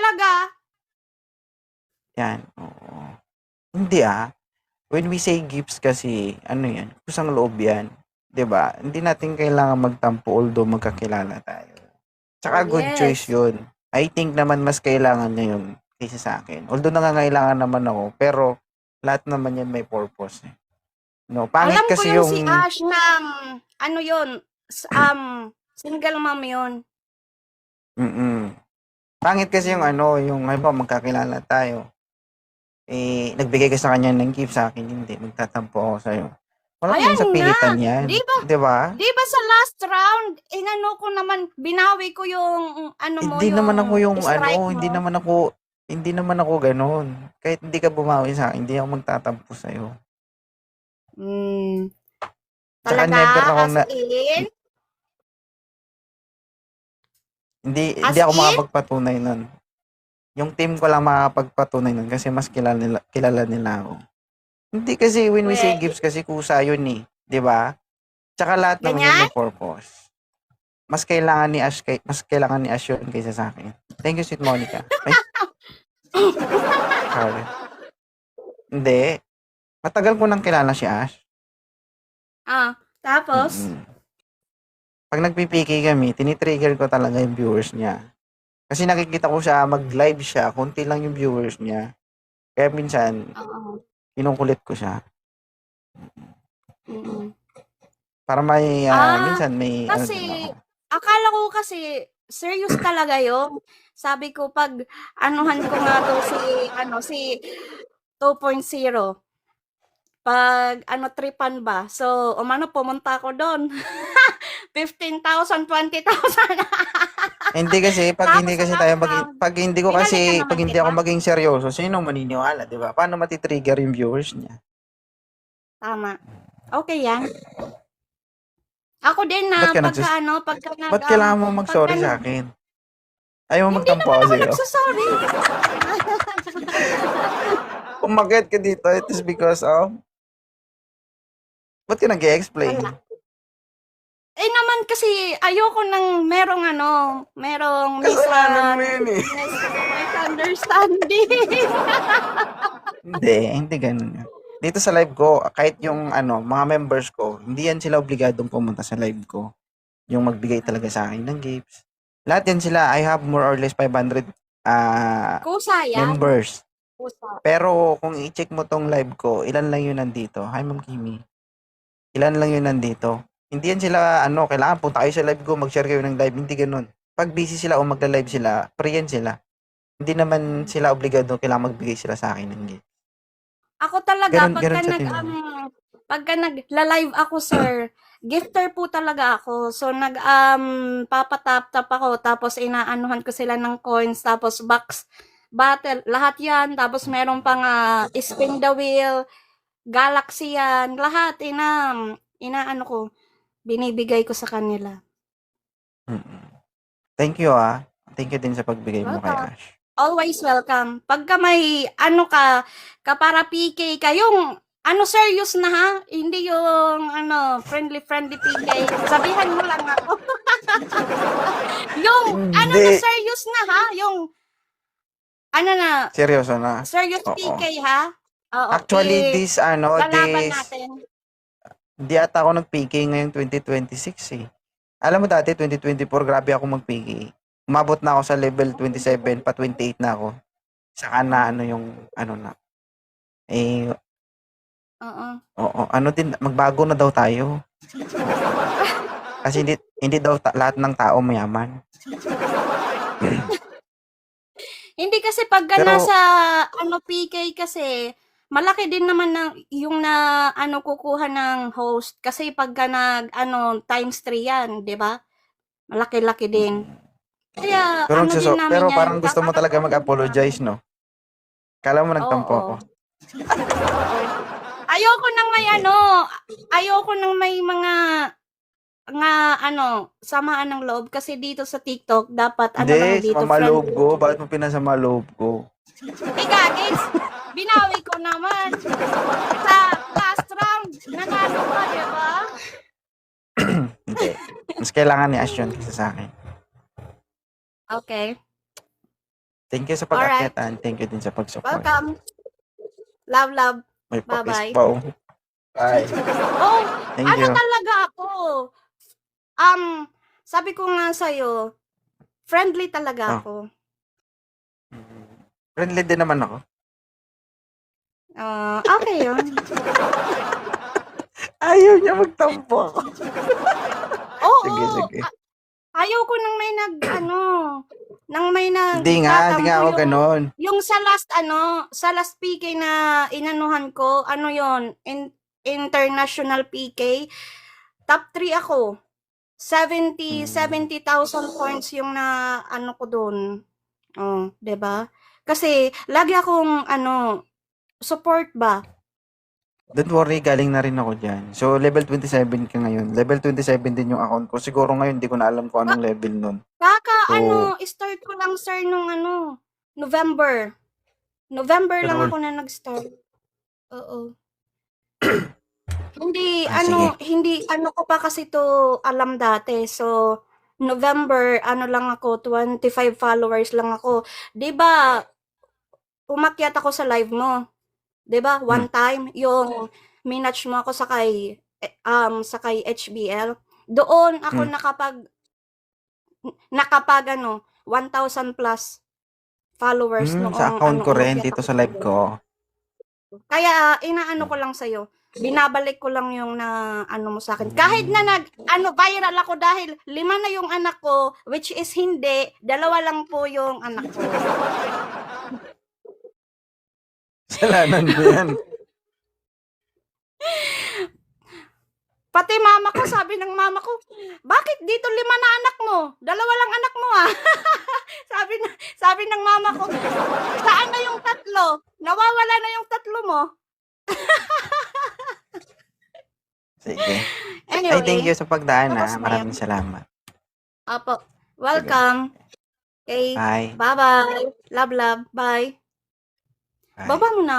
talaga. Yan, oo. Hindi when we say gifts kasi, ano yan, kusang loob yan. 'Di ba? Hindi natin kailangan magtampo although magkakilala tayo. Oh, Tsaka good choice yes. yun. I think naman mas kailangan niya yun kaysa sa akin. Although nangangailangan naman ako, pero lahat naman yan may purpose. No, pangit Alam ko kasi yung si yung Ash na, ano yun, single mom yun. pangit kasi yung Mm. ano, yung halimbawa magkakilala tayo. Nagbigay ka sa kanya ng gift, sa akin hindi, magtatampo ako sa'yo. Wala naman Ayan sa nga, pilitan yan, di ba? 'di ba? Di ba sa last round, inano ko naman, binawi ko yung, ano mo, Hindi naman ako yung yung strike ano, mo. hindi naman ako gano'n. Kahit hindi ka bumawi sa'kin, hindi ako magtatampo sa'yo. Hmm, Tsaka talaga? never akong As na in? hindi As ako in? makapagpatunay nun. Yung team ko lang makakapagpatunay nun kasi mas kilala nila ako. Hindi kasi when we say Well, gifts kasi kusa yun, 'di ba? Tsaka lahat naman yun ganyan? may purpose. Mas kailangan ni Ash yun kaysa sa'kin. Thank you, sweet Monica. Ay, sorry. Hindi, matagal ko nang kilala si Ash. Tapos? Mm. 'Pag nagpi-PK kami, tini-trigger ko talaga yung viewers niya. Kasi nakikita ko siya, mag-live siya, konti lang yung viewers niya. Kaya minsan, Oo. kinukulit ko siya. Mm. Para may, Ah, minsan may ano din kasi ako. akala ko kasi serious talaga yun. Sabi ko 'pag anuhan ko nga 'to si 2.0, 'pag tripan ba. So, pumunta ako dun. 15,000, 20,000. Hindi kasi, Tapos sa last round, binalikan pag naman hindi ako kita. maging seryoso, sino maniniwala, 'di ba? Paano mati-trigger yung viewers niya? Tama. Okey yan. Ako din na Ba't ka pagka nagsus pagka ba't kailangan mo pagka mag-sorry sa'kin? Ayaw mo hindi magtampo naman ako ako sa'yo? nagso-sorry. Umakyat ka dito, it is because of ba't ka Wala. nag-e-explain? Naman kasi ayoko ng merong Kasalanan mo yun, eh. misunderstanding. Hindi gano'n yun. Dito sa live ko, kahit yung ano, mga members ko, hindi yan sila obligadong pumunta sa live ko. Yung magbigay talaga sa akin ng gifts. Lahat yan sila, I have more or less 500 Kusa yan, members. kusa. Pero kung i-check mo tong live ko, ilan lang yun nandito? Hi, Ma'am Kimi. Ilan lang yun nandito? Hindi yan sila, kailangan punta kayo sa live ko, mag-share kayo ng live. Hindi ganun. Pag busy sila o magla-live sila, free yan sila. Hindi naman sila obligado, kailangan magbigay sila sa akin ng gift. Ako talaga Ganun sa team. pagka nagla-live ako, sir, gifter po talaga ako. So papa-tap-tap ako tapos inaanuhan ko sila ng coins tapos box battle, lahat 'yan. Tapos meron pang spin the wheel, galaxy 'yan, lahat inaano ko, binibigay ko sa kanila. Thank you, Thank you din sa pagbigay mo kay Welcome. Ash. Always welcome. Pagka may para PK ka, yung serious na ha, hindi yung friendly PK. Sabihan mo lang ako. Yung Hindi. serious na ha, yung na, Seryoso na. serious Oo. PK ha. Oo, Actually, lalaban natin. hindi ata ako nag-PK ngayong 2026 eh. Alam mo dati, 2024, grabe ako mag-PK. Umabot na ako sa level 27, pa 28 na ako. Saka na na. Eh, Oo. oo, magbago na daw tayo. Kasi hindi daw lahat ng tao mayaman. Hindi kasi pagka Pero, nasa PK kasi, malaki din naman yung kukuha ng host kasi pagka times 3 yan, 'di ba? Malaki-laki din. Kaya din pero namin yan, parang gusto mo talaga kakatuhan din namin. mag-apologize, no? Kala mo nagtampo ako. Oo. Oo. Ayoko nang may ayoko nang may mga samaan ng loob kasi dito sa TikTok dapat lang Hindi, dito sumama loob friendly. ko. Bakit mo pinasama loob ko? Gagis, binawi ko naman. Sa last round, nanalo ka, di ba? Hindi. Mas kailangan ni Ash yun kaysa sa akin. Okay. Thank you sa Alright. pag-akyatan. Thank you din sa pag-support. Welcome. Love, love. May Bye-bye. pakis pa. Oh. Bye. Oh, Thank ano you. talaga ako? Sabi ko nga sa'yo, friendly talaga Oh. ako. Friendly din naman ako. Okay yun. Ayaw niya magtampo ako. Oo. Sige. Ayaw ko nang may Hindi nga ako ganon. Yung sa last PK na inanuhan ko, yon, international PK, top 3 ako. 70,000 points yung na ko doon. Oh, 'di ba? Kasi lagi akong support ba. Don't worry, galing na rin ako dyan. So, level 27 ka ngayon. Level 27 din yung account ko. Siguro ngayon, hindi ko na alam kung anong level nun. Start ko lang, sir, nung November. November lang Pero- ako na nag-start. Oo. Hindi, Sige. hindi ko pa kasi to alam dati. So, November, lang ako, 25 followers lang ako. 'Di ba, umakyat ako sa live mo. 'Di ba? One time, yung minatch mo ako sa kay HBL. Doon ako nakapag 1,000 plus followers noong sa account ko rin, umakyat dito ako sa live ko. Kaya inaano ko lang sa'yo. Binabalik ko lang yung na mo sa akin. Kahit na viral ako dahil 5 na yung anak ko, which is hindi, 2 lang po yung anak ko. Salanan mo yan. Pati mama ko, sabi ng mama ko, bakit dito 5 na anak mo? 2 lang anak mo ah. sabi ng mama ko, saan na yung 3? Nawawala na yung 3 mo. Sige. Anyway, Thank you sa pagdaan tapos na Maraming salamat. Apo, welcome. Okay, Bye. bye-bye. Love, love. Bye. Bye. Baba mo na.